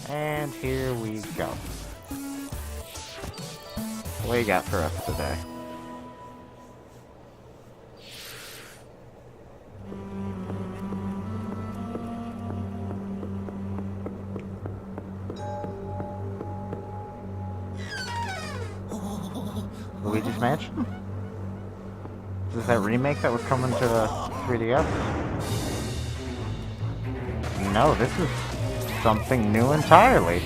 And here we go. What do you got for us today? Luigi's Mansion? Is this that remake that was coming to the 3DS? No, this is something new entirely.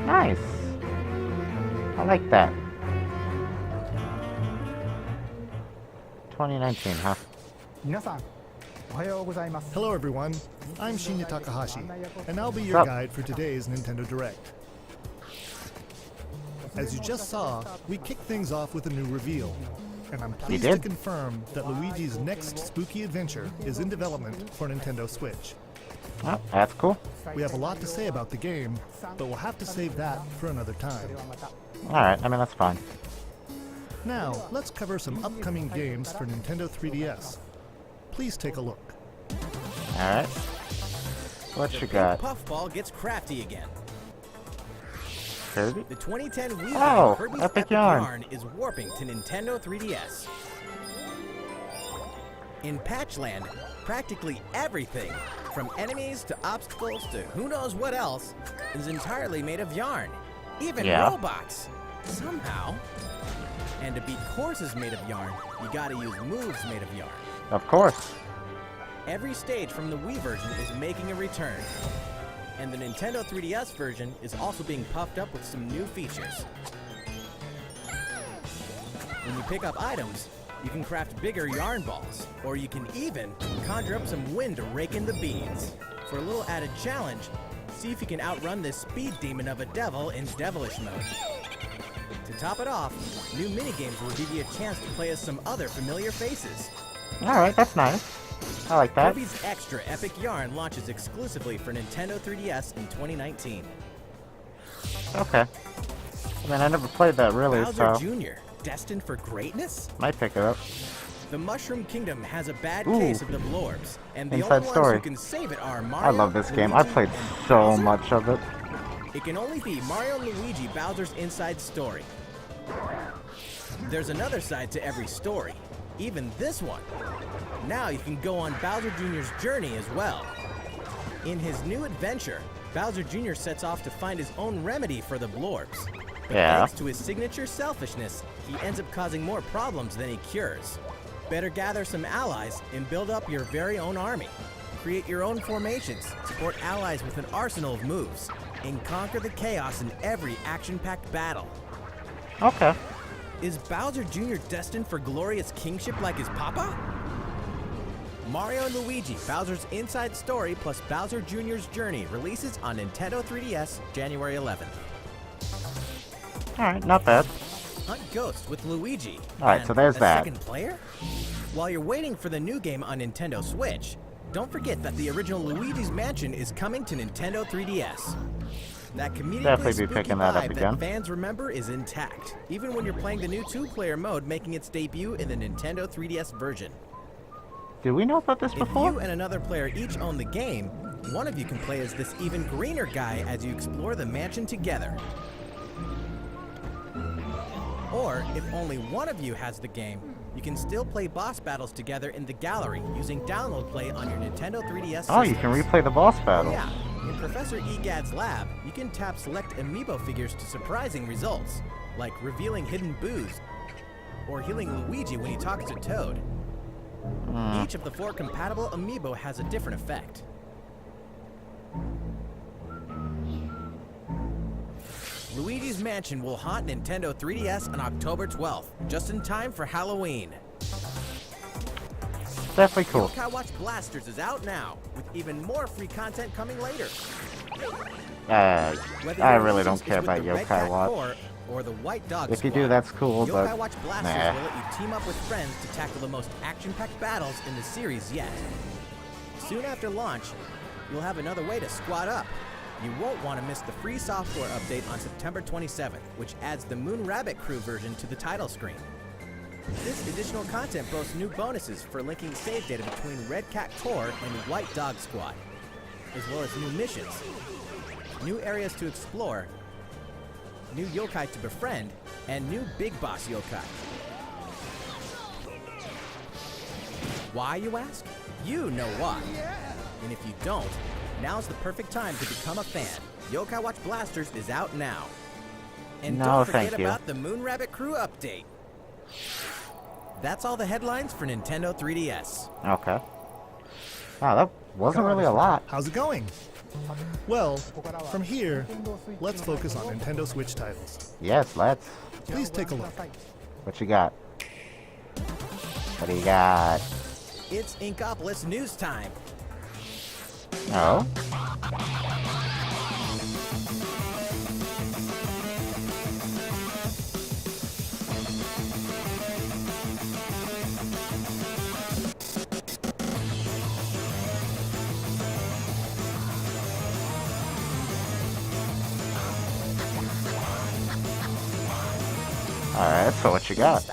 Nice. I like that. 2019, huh? Hello everyone, I'm Shinya Takahashi, and I'll be your guide for today's Nintendo Direct. As you just saw, we kicked things off with a new reveal, and I'm pleased to confirm that Luigi's next spooky adventure is in development for Nintendo Switch. Oh, that's cool. We have a lot to say about the game, but we'll have to save that for another time. Alright, I mean that's fine. Now, let's cover some upcoming games for Nintendo 3DS. Please take a look. Alright. What you got? Puffball gets crafty again. Kirby? The 2010 Wii Oh, Kirby's Epic Yarn is warping to Nintendo 3DS. In Patchland, practically everything, from enemies to obstacles to who knows what else, is entirely made of yarn. Even robots! Somehow. And to beat courses made of yarn, you gotta use moves made of yarn. Of course. Every stage from the Wii version is making a return. And the Nintendo 3DS version is also being puffed up with some new features. When you pick up items, you can craft bigger yarn balls, or you can even conjure up some wind to rake in the beads. For a little added challenge, see if you can outrun this speed demon of a devil in devilish mode. To top it off, new minigames will give you a chance to play as some other familiar faces. Alright, that's nice. I like that. Kirby's Extra Epic Yarn launches exclusively for Nintendo 3DS in 2019. Okay. I mean, I never played that really, Bowser so... Jr., destined for greatness? Might pick it up. The Mushroom Kingdom has a bad case of the Blorbs, and the Inside only story. ones who can save it are Mario, I love this game. Luigi, I played and so Bowser? much of it. It can only be Mario and Luigi Bowser's Inside Story. There's another side to every story, even this one. Now you can go on Bowser Jr.'s journey as well. In his new adventure, Bowser Jr. sets off to find his own remedy for the Blorbs. But thanks to his signature selfishness, he ends up causing more problems than he cures. Better gather some allies and build up your very own army. Create your own formations, support allies with an arsenal of moves, and conquer the chaos in every action-packed battle. Okay. Is Bowser Jr. destined for glorious kingship like his papa? Mario and Luigi, Bowser's Inside Story plus Bowser Jr.'s Journey releases on Nintendo 3DS January 11th. Alright, not bad. Hunt Ghosts with Luigi. Alright, so there's that. Second player? While you're waiting for the new game on Nintendo Switch, don't forget that the original Luigi's Mansion is coming to Nintendo 3DS. That comedically Definitely be spooky picking that up vibe again. that fans remember is intact, even when you're playing the new two-player mode making its debut in the Nintendo 3DS version. Did we know about this If before? you and another player each own the game, one of you can play as this even greener guy as you explore the mansion together. Or, if only one of you has the game, you can still play boss battles together in the gallery using download play on your Nintendo 3DS systems. Oh, you can replay the boss battle. Yeah, in Professor Egad's lab, you can tap select amiibo figures to surprising results, like revealing hidden boos, or healing Luigi when he talks to Toad. Each of the 4 compatible amiibo has a different effect. Luigi's Mansion will haunt Nintendo 3DS on October 12th, just in time for Halloween. Definitely cool. Yokai Watch Blasters is out now, with even more free content coming later. I really don't care about Yokai Watch. Or the White Dog If you Squad. do, that's cool, Yokai but Watch Blasters will let you team up with friends to tackle the most action-packed battles in the series yet. Soon after launch, you'll have another way to squad up. You won't want to miss the free software update on September 27th, which adds the Moon Rabbit Crew version to the title screen. This additional content boasts new bonuses for linking save data between Red Cat Corps and White Dog Squad, as well as new missions, new areas to explore, new yokai to befriend, and new big boss yokai. Why, you ask? You know why. And if you don't, now's the perfect time to become a fan. Yokai Watch Blasters is out now. And No, don't forget thank you. about the Moon Rabbit Crew update. That's all the headlines for Nintendo 3DS. Okay. Wow, that wasn't really a lot. How's it going? Well, from here, let's focus on Nintendo Switch titles. Yes, let's. Please take a look. What you got? What do you got? It's Inkopolis news time. Oh? Alright, so what you got?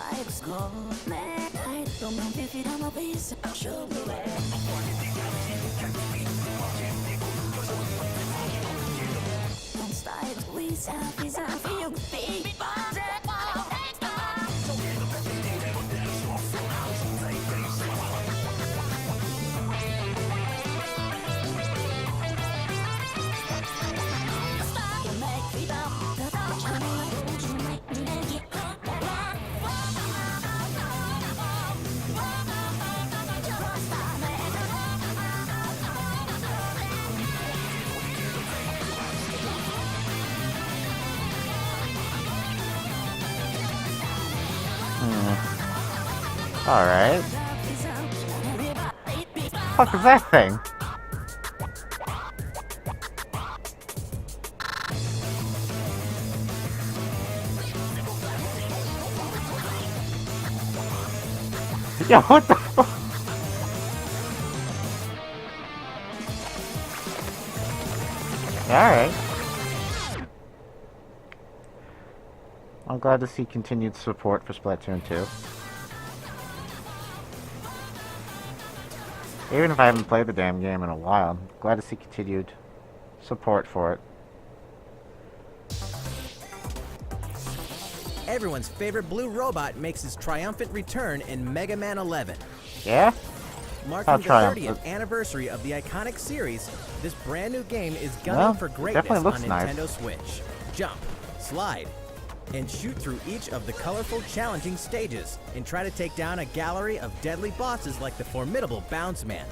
Alright. Fuck is that thing? Yeah, what the fuck? Alright. I'm glad to see continued support for Splatoon 2. Even if I haven't played the damn game in a while, I'm glad to see continued support for it. Everyone's favorite blue robot makes his triumphant return in Mega Man 11. Yeah? Marking How the triumphant? 30th anniversary of the iconic series, this brand new game is gunning Well, for it greatness definitely looks on nice. Nintendo Switch. Jump, slide, and shoot through each of the colorful, challenging stages, and try to take down a gallery of deadly bosses like the formidable Bounce Man.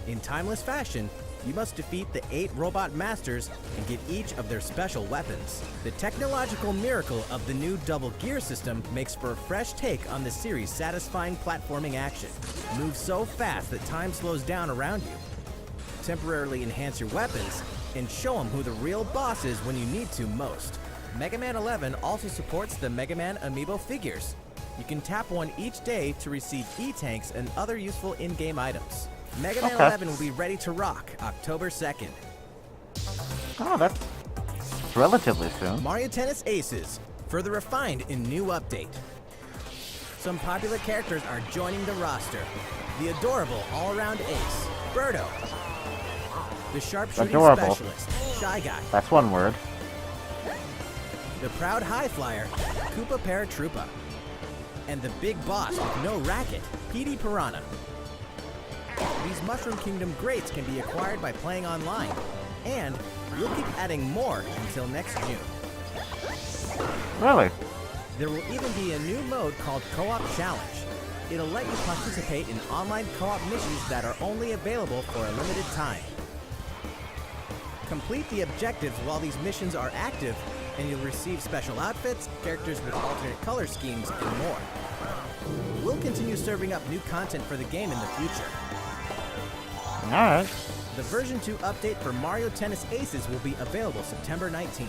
In timeless fashion, you must defeat the 8 robot masters and get each of their special weapons. The technological miracle of the new double gear system makes for a fresh take on the series' satisfying platforming action. Move so fast that time slows down around you. Temporarily enhance your weapons and show them who the real boss is when you need to most. Mega Man 11 also supports the Mega Man amiibo figures. You can tap one each day to receive E-tanks and other useful in-game items. Mega Man 11 will be ready to rock October 2nd. Oh, that's relatively soon. Mario Tennis Aces, further refined in new update. Some popular characters are joining the roster. The adorable all-around ace, Birdo. The sharpshooting Adorable. specialist, Shy Guy. That's one word. The proud high flyer, Koopa Paratroopa. And the big boss with no racket, Petey Piranha. These Mushroom Kingdom greats can be acquired by playing online, and we'll keep adding more until next June. Really? There will even be a new mode called Co-op Challenge. It'll let you participate in online co-op missions that are only available for a limited time. Complete the objectives while these missions are active, and you'll receive special outfits, characters with alternate color schemes, and more. We'll continue serving up new content for the game in the future. Alright. The version 2 update for Mario Tennis Aces will be available September 19th.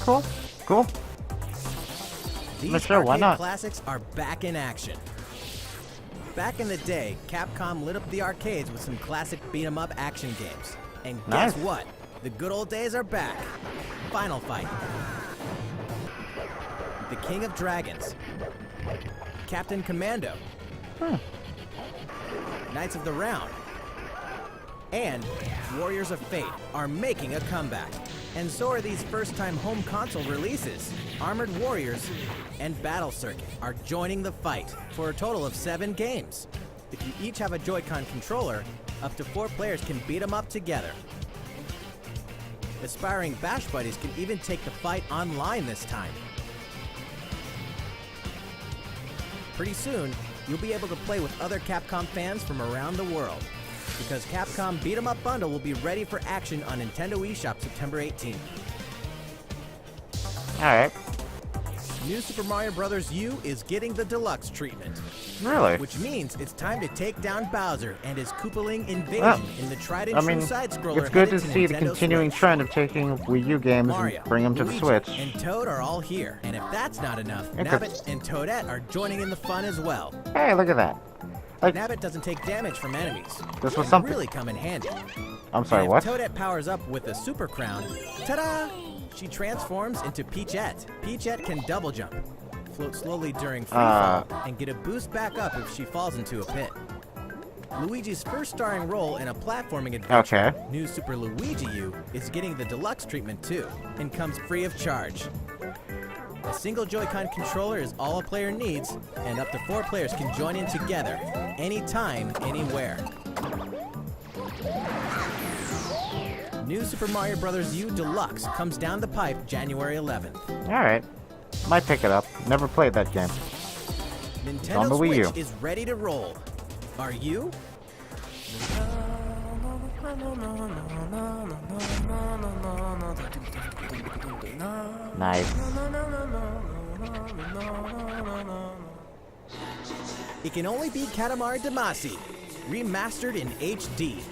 Cool. Cool. These Sure, why arcade not? classics are back in action. Back in the day, Capcom lit up the arcades with some classic beat-em-up action games. And guess Nice. what? The good old days are back. Final Fight. The King of Dragons. Captain Commando, Knights of the Round, and Warriors of Fate are making a comeback. And so are these first-time home console releases. Armored Warriors and Battle Circuit are joining the fight for a total of 7 games. If you each have a Joy-Con controller, up to 4 players can beat them up together. Aspiring Bash Buddies can even take the fight online this time. Pretty soon, you'll be able to play with other Capcom fans from around the world, because Capcom Beat 'em Up Bundle will be ready for action on Nintendo eShop September 18th. Alright. New Super Mario Bros. U is getting the deluxe treatment. Really? Which means it's time to take down Bowser and his Koopaling invasion in the tried and true side-scroller. It's good to headed see the Nintendo continuing Switch. trend of taking Wii U games Mario, and bring them to the Luigi, Switch. and Toad are all here. And if that's not enough, Nabbit and Toadette are joining in the fun as well. Hey, look at that. Like, Nabbit doesn't take damage from enemies. This was Can something- really come in handy. I'm sorry, And what? if Toadette powers up with the Super Crown, ta-da! She transforms into Peachette. Peachette can double jump, float slowly during free fall, and get a boost back up if she falls into a pit. Luigi's first starring role in a platforming adventure, New Super Luigi U, is getting the deluxe treatment too, and comes free of charge. A single Joy-Con controller is all a player needs, and up to 4 players can join in together, anytime, anywhere. New Super Mario Bros. U Deluxe comes down the pipe January 11th. Alright. Might pick it up. Never played that game. Nintendo on the Wii U. Switch is ready to roll. Are you? Nice. It can only be Katamari Damacy, remastered in HD.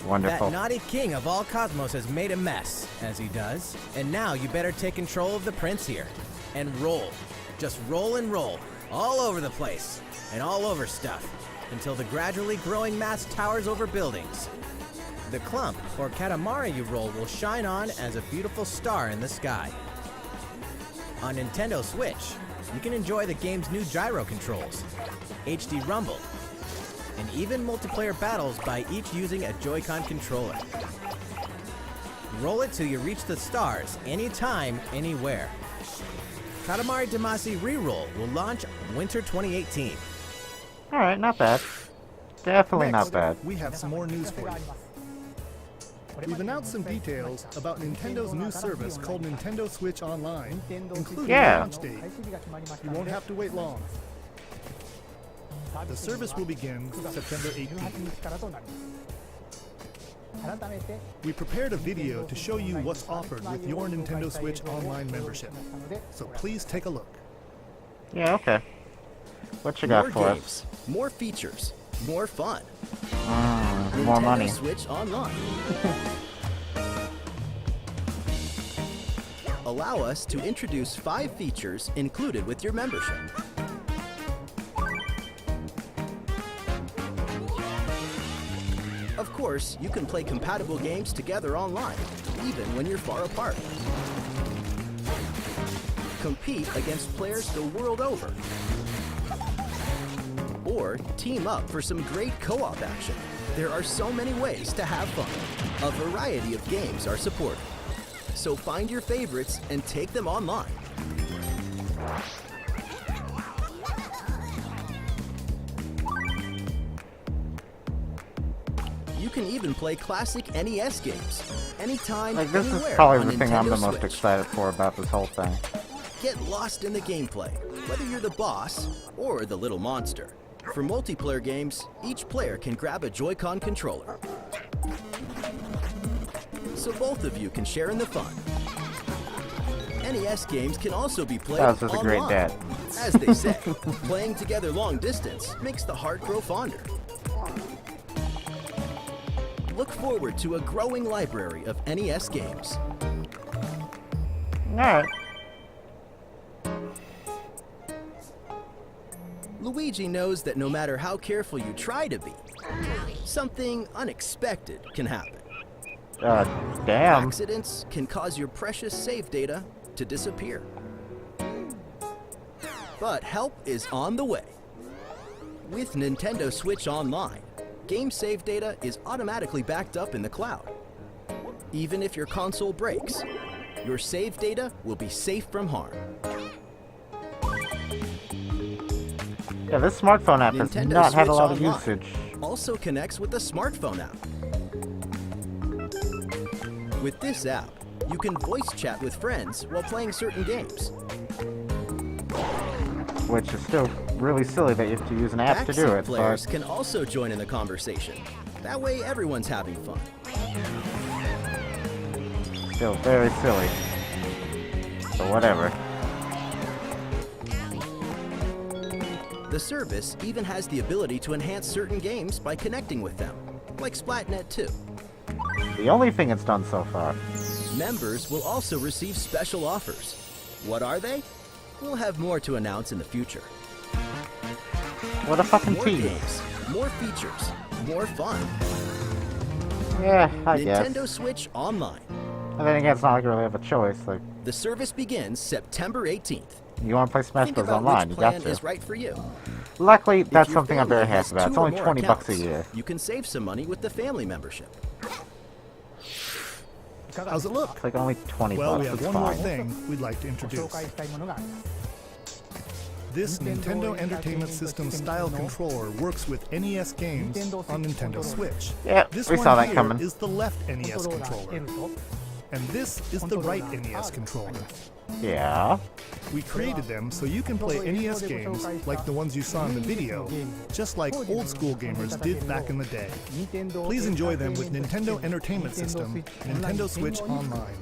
Wonderful. That naughty king of all cosmos has made a mess, as he does. And now you better take control of the prince here. And roll. Just roll and roll. All over the place. And all over stuff. Until the gradually growing mass towers over buildings. The clump, or Katamari you roll, will shine on as a beautiful star in the sky. On Nintendo Switch, you can enjoy the game's new gyro controls, HD Rumble, and even multiplayer battles by each using a Joy-Con controller. Roll it till you reach the stars, anytime, anywhere. Katamari Damacy Reroll will launch winter 2018. Alright, not bad. Definitely Next, not bad. we have some more news for you. We've announced some details about Nintendo's new service called Nintendo Switch Online, including the launch date. You won't have to wait long. The service will begin September 18th. We prepared a video to show you what's offered with your Nintendo Switch Online membership, so please take a look. Yeah, okay. What you got More for games, more features, more fun. us? More Nintendo money. Switch Online. Allow us to introduce 5 features included with your membership. Of course, you can play compatible games together online, even when you're far apart. Compete against players the world over. Or team up for some great co-op action. There are so many ways to have fun. A variety of games are supported. So find your favorites and take them online. You can even play classic NES games, anytime, Like, this anywhere is probably on the thing I'm Nintendo the most Switch. excited for about this whole thing. Get lost in the gameplay, whether you're the boss or the little monster. For multiplayer games, each player can grab a Joy-Con controller. So both of you can share in the fun. NES games can also be played That was just a great online. dad. As they say, playing together long distance makes the heart grow fonder. Look forward to a growing library of NES games. Alright. Luigi knows that no matter how careful you try to be, something unexpected can happen. Damn. Accidents can cause your precious save data to disappear. But help is on the way. With Nintendo Switch Online, game save data is automatically backed up in the cloud. Even if your console breaks, your save data will be safe from harm. Yeah, this smartphone app has Nintendo not had a Switch lot of Online usage. also connects with the smartphone app. With this app, you can voice chat with friends while playing certain games. Which is still really silly that you have to use an app to do Backseat it, players but can also join in the conversation. That way everyone's having fun. still very silly. But whatever. The service even has the ability to enhance certain games by connecting with them, like Splatnet 2. The only thing it's done so far. Members will also receive special offers. What are they? We'll have more to announce in the future. What a fucking More tease. games, more features, more fun. Yeah, I guess. Nintendo Switch Online. And then again, it's not like you really have a choice. Like, The service begins September 18th. you want to play Smash Think Bros. about Online, which you got plan to. is right for you. Luckily, that's If your something I'm very family has happy about. It's 2 or only more $20 a accounts, year. You can save some money with the family membership. How's it look? It's like only 20 Well, we bucks. have It's one more fine. thing we'd like to introduce. This Nintendo Entertainment System style controller works with NES games on Nintendo Switch. Yeah, This we one saw that here coming. is the left NES controller, and this is the right NES controller. Yeah. We created them so you can play NES games like the ones you saw in the video, just like old school gamers did back in the day. Please enjoy them with Nintendo Entertainment System, Nintendo Switch Online.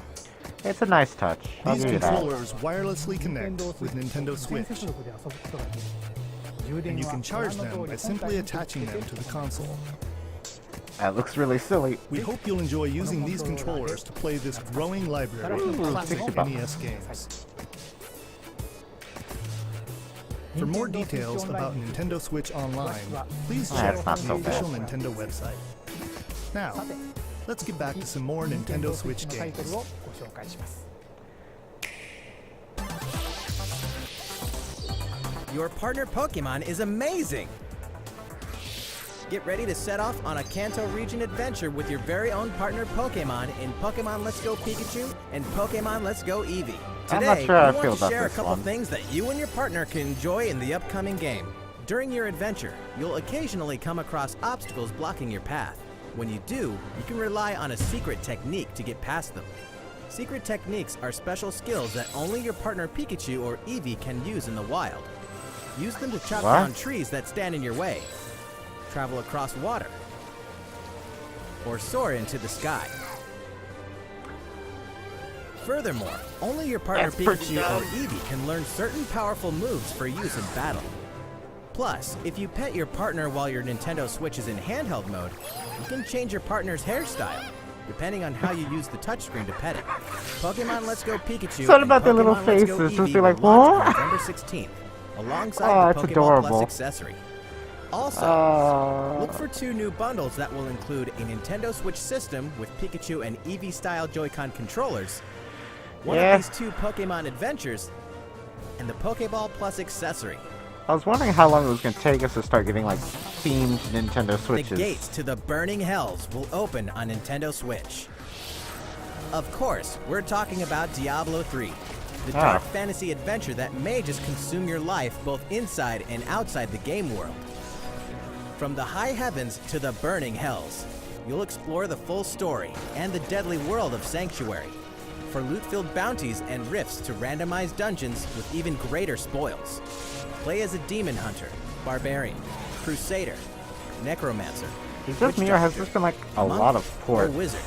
It's a nice touch. I'll These give you that. controllers wirelessly connect with Nintendo Switch, and you can charge them by simply attaching them to the console. That looks really silly. We hope you'll enjoy using these controllers to play this growing library of classic $60. NES games. For more details about Nintendo Switch Online, please check That's not the so official bad. Nintendo website. Now, let's get back to some more Nintendo Switch games. Your partner Pokemon is amazing! Get ready to set off on a Kanto region adventure with your very own partner Pokemon in Pokemon Let's Go Pikachu and Pokemon Let's Go Eevee. I'm Today, not sure how I we feel want to about share a this couple one. things that you and your partner can enjoy in the upcoming game. During your adventure, you'll occasionally come across obstacles blocking your path. When you do, you can rely on a secret technique to get past them. Secret techniques are special skills that only your partner Pikachu or Eevee can use in the wild. Use them to chop What? down trees that stand in your way, travel across water, or soar into the sky. Furthermore, only your partner That's pretty Pikachu or dumb. Eevee can learn certain powerful moves for use in battle. Plus, if you pet your partner while your Nintendo Switch is in handheld mode, you can change your partner's hairstyle, depending on how you use the touchscreen to pet it. Pokemon Let's Go Pikachu Something and about their little Pokemon Let's Go faces, just Eevee be like, will launch "What?" on November 16th, alongside Oh, the that's Pokeball adorable. Plus accessory. Also, look Uh, for 2 new bundles that will include a Nintendo Switch system with Pikachu and Eevee-style Joy-Con controllers, one Yeah. of these 2 Pokemon adventures, and the Pokeball Plus accessory. I was wondering how long it was going to take us to start getting, like, themed Nintendo Switches. The gates to the burning hells will open on Nintendo Switch. Of course, we're talking about Diablo 3, the Ah. dark fantasy adventure that may just consume your life both inside and outside the game world. From the high heavens to the burning hells, you'll explore the full story and the deadly world of Sanctuary, for loot-filled bounties and rifts to randomized dungeons with even greater spoils. Play as a demon hunter, barbarian, crusader, necromancer, Is this me or has this been, like, a monk, lot of or ports? wizard,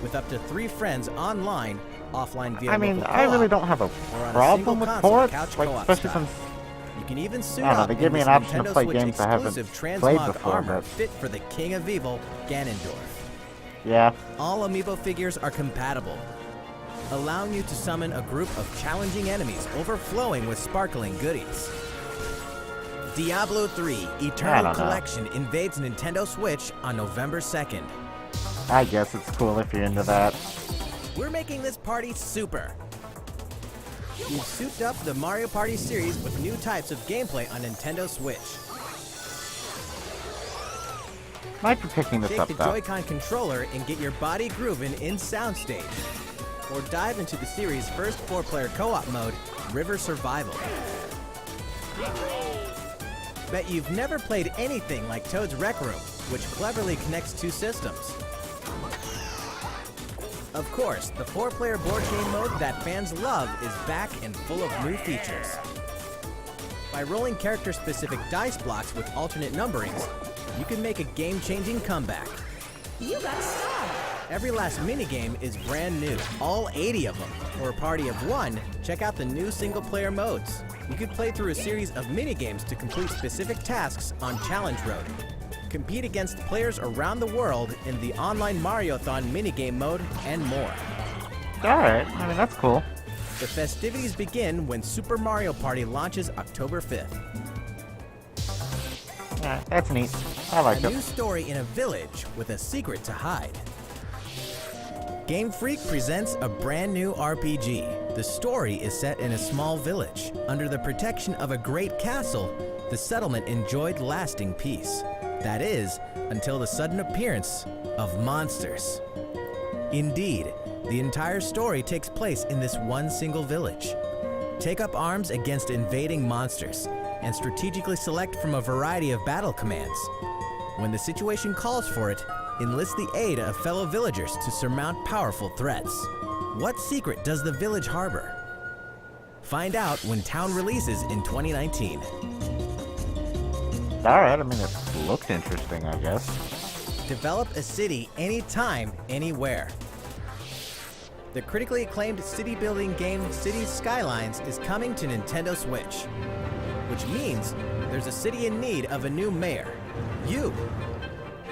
with up to 3 friends online, offline via I mean, local I really co-op, don't have a or on a problem single with console ports, couch like, co-op especially style. since You can even suit I don't know, up they in give me this an option to Nintendo play Switch games I haven't exclusive played transmog before, armor but- fit for the King of Evil, Ganondorf. yeah. All amiibo figures are compatible, allowing you to summon a group of challenging enemies overflowing with sparkling goodies. Diablo 3 I Eternal don't know. Collection invades Nintendo Switch on November 2nd. I guess it's cool if you're into that. We're making this party super. We've souped up the Mario Party series with new types of gameplay on Nintendo Switch. Might be picking this Take up the though. Joy-Con controller and get your body grooving in Soundstage. Or dive into the series' first 4-player co-op mode, River Survival. Bet you've never played anything like Toad's Rec Room, which cleverly connects 2 systems. Of course, the 4-player board game mode that fans love is back and full of new features. By rolling character-specific dice blocks with alternate numberings, you can make a game-changing comeback. You got style. Every last minigame is brand new, all 80 of them. For a party of 1, check out the new single-player modes. You can play through a series of minigames to complete specific tasks on Challenge Road. Compete against players around the world in the online Mario-thon minigame mode, and more. Alright, I mean, that's cool. The festivities begin when Super Mario Party launches October 5th. Yeah, that's neat. I like A it. new story in a village with a secret to hide. Game Freak presents a brand new RPG. The story is set in a small village. Under the protection of a great castle, the settlement enjoyed lasting peace. That is, until the sudden appearance of monsters. Indeed, the entire story takes place in this one single village. Take up arms against invading monsters, and strategically select from a variety of battle commands. When the situation calls for it, enlist the aid of fellow villagers to surmount powerful threats. What secret does the village harbor? Find out when Town releases in 2019. Alright, I mean, it looked interesting, I guess. Develop a city anytime, anywhere. The critically acclaimed city-building game Cities Skylines is coming to Nintendo Switch. Which means there's a city in need of a new mayor. You.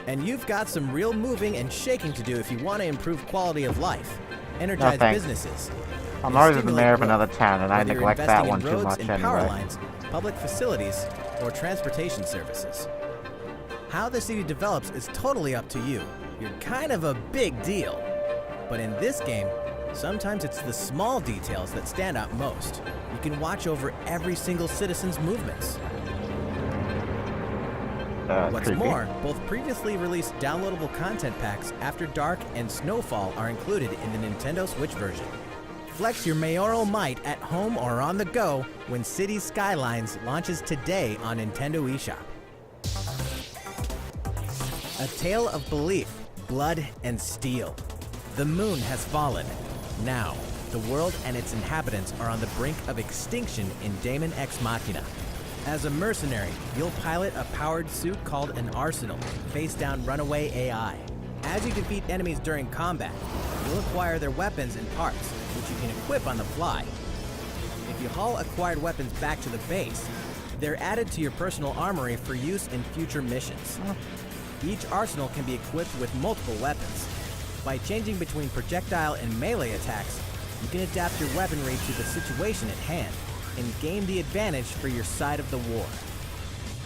And you've got some real moving and shaking to do if you want to improve quality of life, energize thanks. businesses. I'm and always the stimulate mayor of growth, another town, and I whether you're neglect that investing one in too roads much and power anyway. lines, public facilities, or transportation services. How the city develops is totally up to you. You're kind of a big deal. But in this game, sometimes it's the small details that stand out most. You can watch over every single citizen's movements. What's Creepy. more, both previously released downloadable content packs After Dark and Snowfall are included in the Nintendo Switch version. Flex your mayoral might at home or on the go when Cities Skylines launches today on Nintendo eShop. A tale of belief, blood, and steel. The moon has fallen. Now, the world and its inhabitants are on the brink of extinction in Daemon Ex Machina. As a mercenary, you'll pilot a powered suit called an Arsenal, face down runaway AI. As you defeat enemies during combat, you'll acquire their weapons and parts, which you can equip on the fly. If you haul acquired weapons back to the base, they're added to your personal armory for use in future missions. Each arsenal can be equipped with multiple weapons. By changing between projectile and melee attacks, you can adapt your weaponry to the situation at hand and gain the advantage for your side of the war.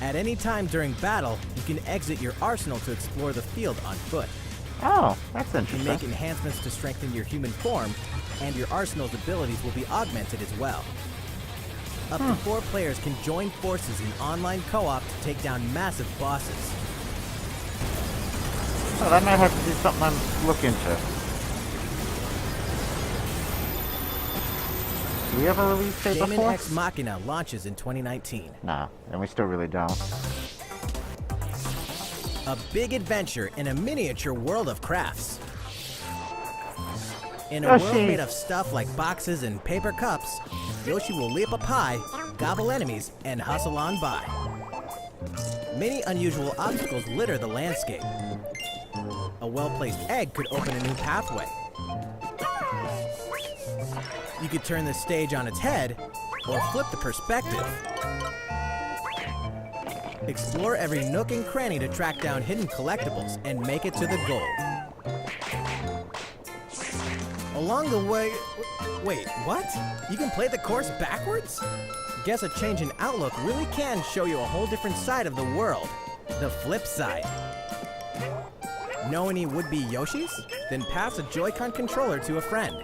At any time during battle, you can exit your arsenal to explore the field on foot. Oh, that's You can make interesting. enhancements to strengthen your human form, and your arsenal's abilities will be augmented as well. Up to 4 players can join forces in online co-op to take down massive bosses. Oh, that might have to be something I'm look into. Do we have a release date Daemon before? Ex Machina launches in 2019. No, and we still really don't. A big adventure in a miniature world of crafts. In a world Yoshi. made of stuff like boxes and paper cups, Yoshi will leap up high, gobble enemies, and hustle on by. Many unusual obstacles litter the landscape. A well-placed egg could open a new pathway. You could turn the stage on its head, or flip the perspective. Explore every nook and cranny to track down hidden collectibles and make it to the goal. Along the way... Wait, what? You can play the course backwards? Guess a change in outlook really can show you a whole different side of the world. The flip side. Know any would-be Yoshis? Then pass a Joy-Con controller to a friend.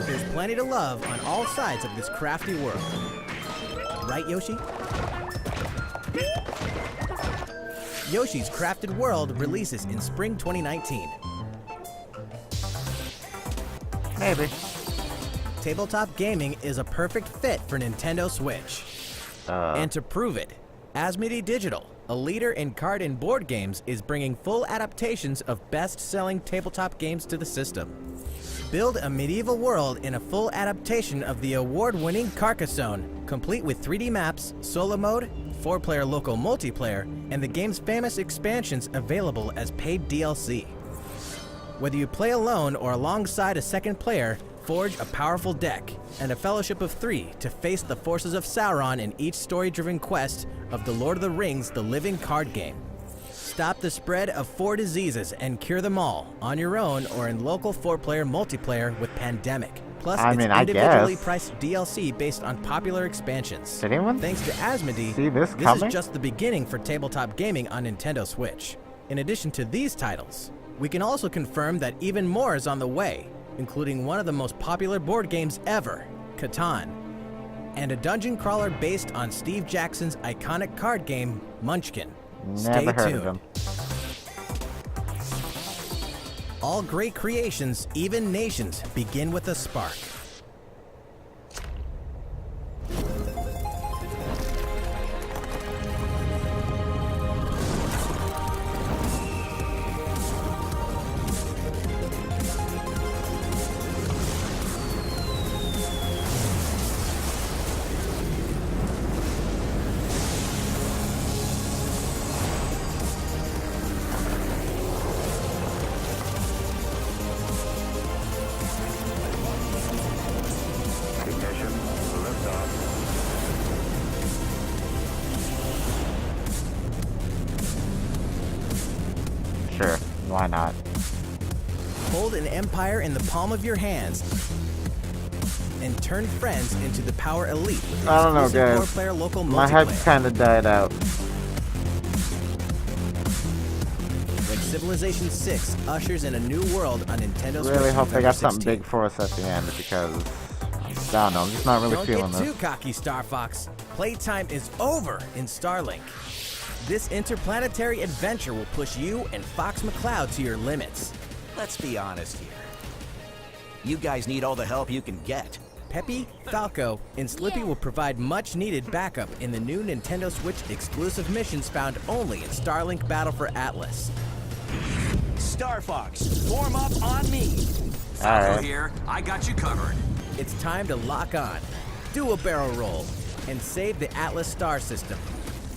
There's plenty to love on all sides of this crafty world. Right, Yoshi? Yoshi's Crafted World releases in spring 2019. Maybe. Tabletop gaming is a perfect fit for Nintendo Switch. And to prove it, Asmodee Digital, a leader in card and board games, is bringing full adaptations of best-selling tabletop games to the system. Build a medieval world in a full adaptation of the award-winning Carcassonne, complete with 3D maps, solo mode, 4-player local multiplayer, and the game's famous expansions available as paid DLC. Whether you play alone or alongside a second player, forge a powerful deck and a fellowship of 3 to face the forces of Sauron in each story-driven quest of The Lord of the Rings: The Living Card Game. Stop the spread of 4 diseases and cure them all on your own or in local 4-player multiplayer with Pandemic. Plus, I individually guess. priced DLC based on popular expansions. Did anyone Thanks to Asmodee, see this this coming? is just the beginning for tabletop gaming on Nintendo Switch. In addition to these titles, we can also confirm that even more is on the way, including one of the most popular board games ever, Catan, and a dungeon crawler based on Steve Jackson's iconic card game, Munchkin. Stay Never heard tuned. of them. All great creations, even nations, begin with a spark. Sure, why not? Hold an empire in the palm of your hands and turn friends into the power elite with I don't know, exclusive guys. 4-player local My head's multiplayer. kind of died out. When Civilization 6 ushers in a new world on Nintendo Switch Really hope they November got something 16th. big for us at the end because I don't know, I'm just not really Don't feeling get this. too cocky, Star Fox. Playtime is over in Starlink. This interplanetary adventure will push you and Fox McCloud to your limits. Let's be honest here. You guys need all the help you can get. Peppy, Falco, and Slippy will provide much-needed backup in the new Nintendo Switch exclusive missions found only in Starlink Battle for Atlas. Star Fox, form up on me. Alright. Here, I got you covered. It's time to lock on, do a barrel roll, and save the Atlas star system,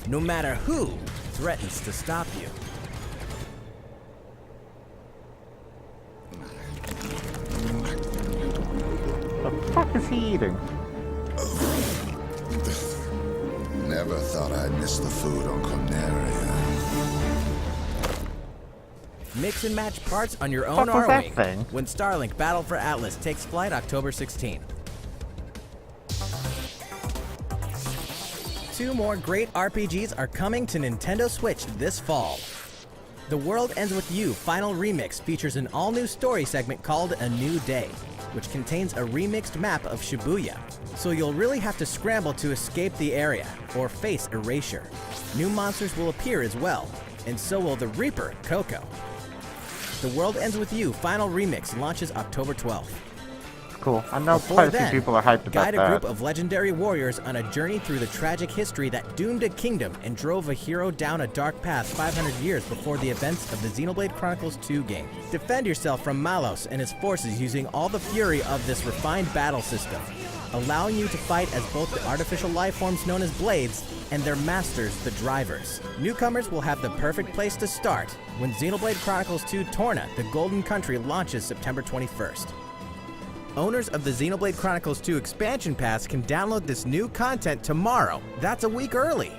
no matter who threatens to stop you. The fuck is he eating? Never thought I'd miss the food on Corneria. Mix and match parts on your own What was that R-Wing thing? when Starlink Battle for Atlas takes flight October 16. 2 more great RPGs are coming to Nintendo Switch this fall. The World Ends With You Final Remix features an all-new story segment called A New Day, which contains a remixed map of Shibuya, so you'll really have to scramble to escape the area or face erasure. New monsters will appear as well, and so will the Reaper, Coco. The World Ends With You Final Remix launches October 12th. Cool. I know Before quite a few then, people are hyped about guide a that. group of legendary warriors on a journey through the tragic history that doomed a kingdom and drove a hero down a dark path 500 years before the events of the Xenoblade Chronicles 2 game. Defend yourself from Malos and his forces using all the fury of this refined battle system, allowing you to fight as both the artificial life forms known as blades and their masters, the drivers. Newcomers will have the perfect place to start when Xenoblade Chronicles 2 Torna, the Golden Country launches September 21st. Owners of the Xenoblade Chronicles 2 expansion pass can download this new content tomorrow. That's a week early.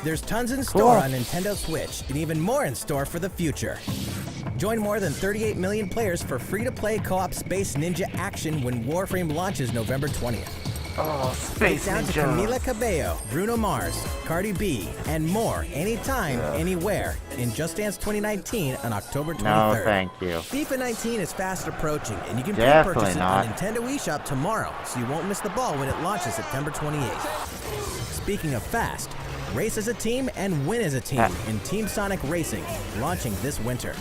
There's tons in store on Nintendo Switch and even more in store for the future. Join more than 38 million players for free-to-play co-op Space Ninja action when Warframe launches November 20th. Oh, Get Space down to Ninja. Camila Cabello, Bruno Mars, Cardi B, and more anytime, anywhere in Just Dance 2019 on October 23rd. No, thank you. FIFA 19 is fast approaching, and you can Definitely pre-purchase it on not. Nintendo eShop tomorrow, so you won't miss the ball when it launches September 28th. Speaking of fast, race as a team and win as a team in Team Sonic Racing, launching this winter.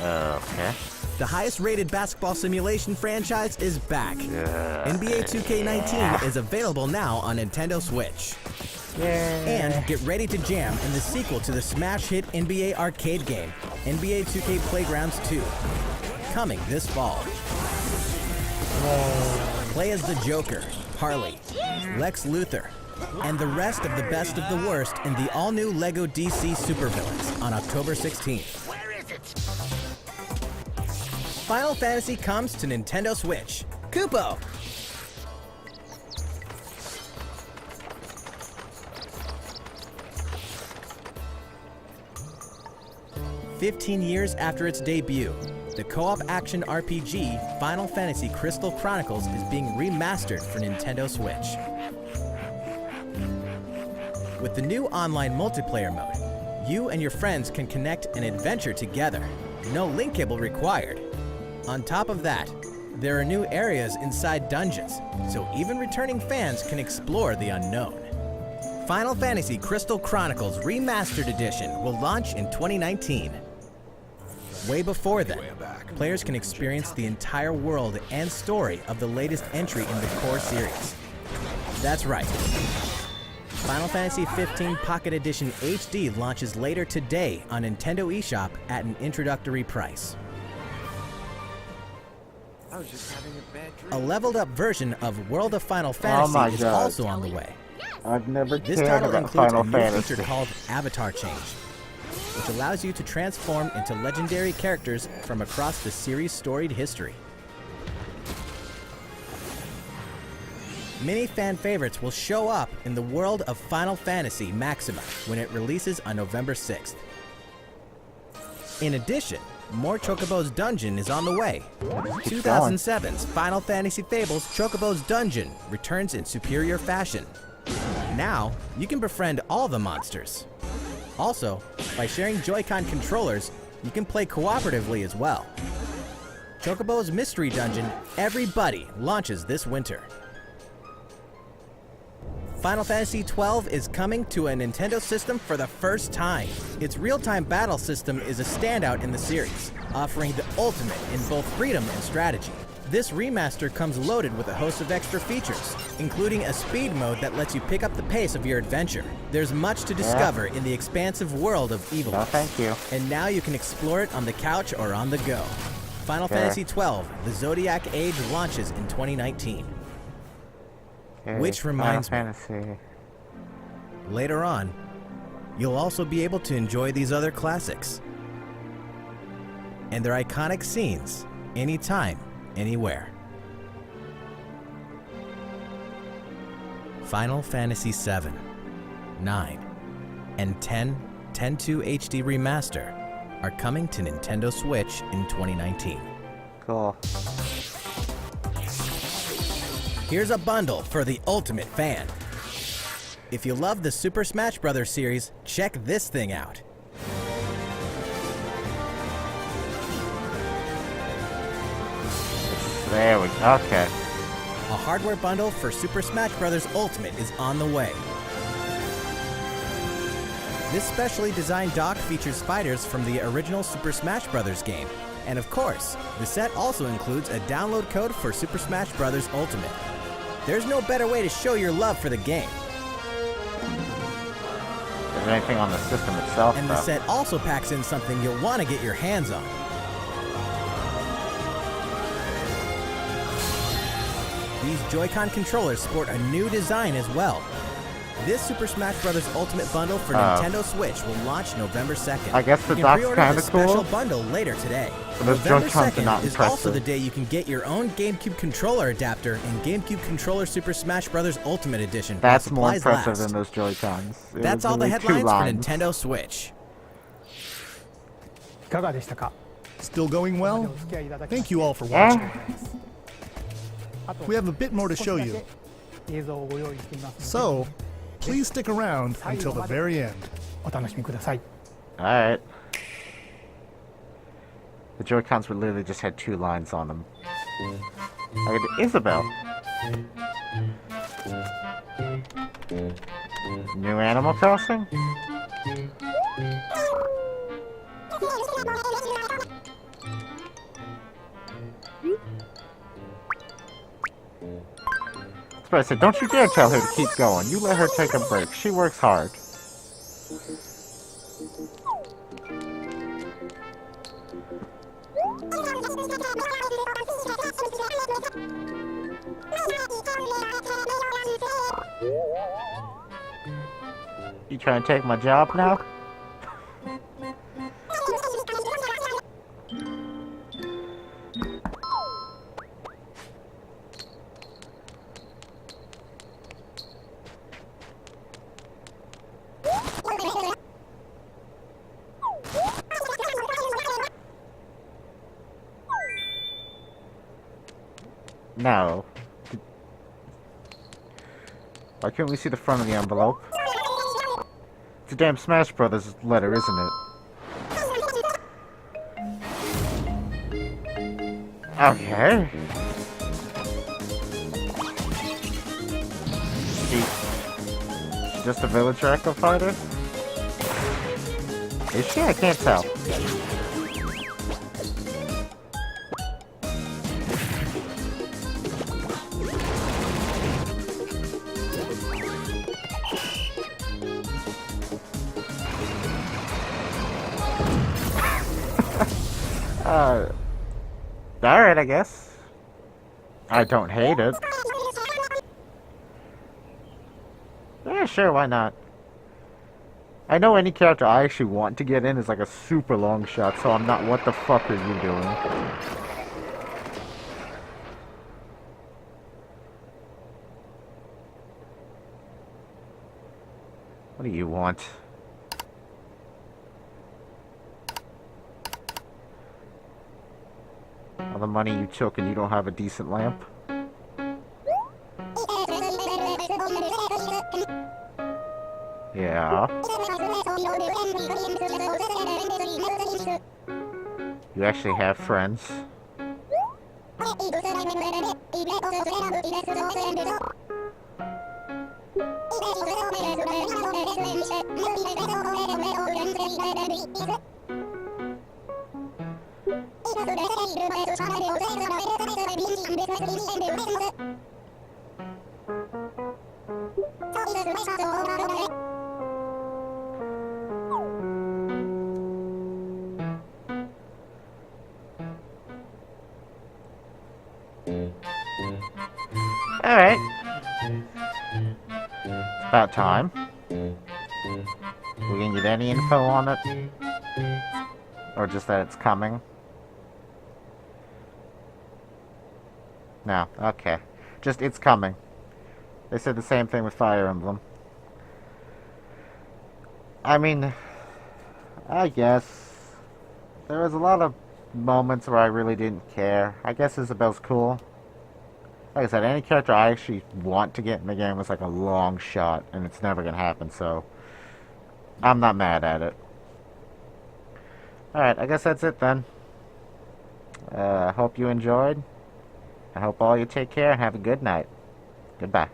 Okay. The highest-rated basketball simulation franchise is back. NBA 2K19 is available now on Nintendo Switch. And get ready to jam in the sequel to the smash hit NBA arcade game, NBA 2K Playgrounds 2, coming this fall. Play as the Joker, Harley, Lex Luthor, and the rest of the best of the worst in the all-new LEGO DC Supervillains on October 16th. Final Fantasy comes to Nintendo Switch. Kupo! "15 years after its debut, the co-op action RPG Final Fantasy Crystal Chronicles is being remastered for Nintendo Switch. With the new online multiplayer mode, you and your friends can connect and adventure together. No link cable required. On top of that, there are new areas inside dungeons, so even returning fans can explore the unknown. Final Fantasy Crystal Chronicles Remastered Edition will launch in 2019. Way before then, players can experience the entire world and story of the latest entry in the core series. That's right. Final Fantasy XV Pocket Edition HD launches later today on Nintendo eShop at an introductory price. A leveled up version of World of Final Fantasy is also on the way. I've never This cared title about includes Final a new Fantasy. feature called Avatar Change, which allows you to transform into legendary characters from across the series' storied history. Many fan favorites will show up in the world of Final Fantasy Maxima when it releases on November 6th. In addition, more Chocobo's Dungeon is on the way. 2007's Final Fantasy Fables Chocobo's Dungeon returns in superior fashion. Now, you can befriend all the monsters. Also, by sharing Joy-Con controllers, you can play cooperatively as well. Chocobo's Mystery Dungeon Everybody launches this winter. Final Fantasy XII is coming to a Nintendo system for the first time. Its real-time battle system is a standout in the series, offering the ultimate in both freedom and strategy. This remaster comes loaded with a host of extra features, including a speed mode that lets you pick up the pace of your adventure. There's much to discover in the expansive world of Evil. No, thank you. And now you can explore it on the couch or on the go. Final Fantasy XII, The Zodiac Age launches in 2019. Okay, Which reminds me. Final Fantasy. Later on, you'll also be able to enjoy these other classics and their iconic scenes anytime, anywhere. Final Fantasy VII, 9, and 10.2 HD Remaster are coming to Nintendo Switch in 2019. Cool. Here's a bundle for the ultimate fan. If you love the Super Smash Bros. Series, check this thing out. There we go. Okay. A hardware bundle for Super Smash Bros. Ultimate is on the way. This specially designed dock features fighters from the original Super Smash Bros. Game. And of course, the set also includes a download code for Super Smash Bros. Ultimate. There's no better way to show your love for the game. Is there anything on the system itself, And though? the set also packs in something you'll want to get your hands on. These Joy-Con controllers sport a new design as well. This Super Smash Bros. Ultimate Bundle for Nintendo Switch will launch November 2nd. I guess the you can dock's pre-order kinda the special cool. bundle later today. But those November Joy-Cons are 2nd not is also impressive. the day you can get your own GameCube controller adapter and GameCube controller Super Smash Bros. Ultimate Edition. while That's more supplies impressive last. than those Joy-Cons. It That's was all the only 2 headlines for lines. Nintendo Switch. いかがでしたか。 Still going お well? 付き合いいただきま Thank して you all for あ watching. あと We have a bit more to show you, So, please stick around until the very end. お楽しみください。 Alright. The Joy-Cons were literally just had 2 lines on them. I got Isabelle. New Animal Crossing? That's what I said. Don't you dare tell her to keep going. You let her take a break. She works hard. You trying to take my job now? No. Why can't we see the front of the envelope? It's a damn Smash Brothers letter, isn't it? Okay. She's just a village echo fighter? Is she? I can't tell. Alright, I guess. I don't hate it. Yeah, sure, why not? I know any character I actually want to get in is like a super long shot, so I'm not, what the fuck are you doing? What do you want? All the money you took and you don't have a decent lamp? Yeah. You actually have friends? Alright. About time. We can get any info on it? Or just that it's coming? No, okay. Just it's coming. They said the same thing with Fire Emblem. I mean, I guess there was a lot of moments where I really didn't care. I guess Isabelle's cool. Like I said, any character I actually want to get in the game was like a long shot, and it's never gonna happen, so I'm not mad at it. Alright, I guess that's it then. I hope you enjoyed. I hope all you take care and have a good night. Goodbye.